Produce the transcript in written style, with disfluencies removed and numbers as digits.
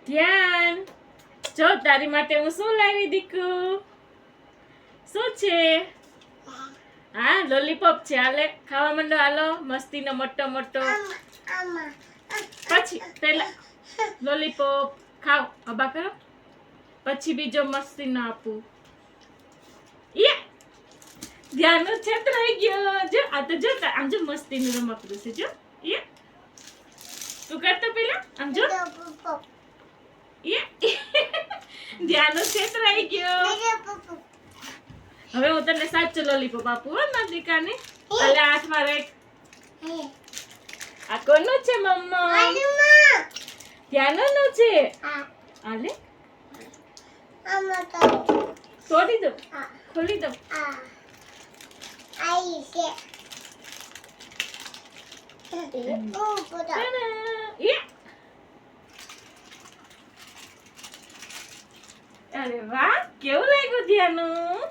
ધ્યાન, જો તારી માટે હું શું લાવી દીકુ? શું છે? હા, લોલીપોપ છે. હાલે ખાવા માંડો. હાલો, મસ્તીનો મોટો મોટો. પછી પેલા લોલીપોપ ખાઓ, અબા કરો. પછી બીજો મસ્તીનો આપું. ધ્યાન છેતરાઈ ગયો. જો આ તો જો આમ જો મસ્તીનું રમકડું છે. જો તું કરતો પેલા આમ જો. ધ્યાન છેતરાઈ ગયો. હવે હું તને સાચું લોલીપોપ આપું હો મારી દીકાને. હાલે હાથમાં રાખ. આ કોનું છે મમ્મા? ધ્યાનનું છે. હાલે તોડી દો, ખોલી દો. અરે વાહ, કેવું લાગ્યું ધ્યાનું?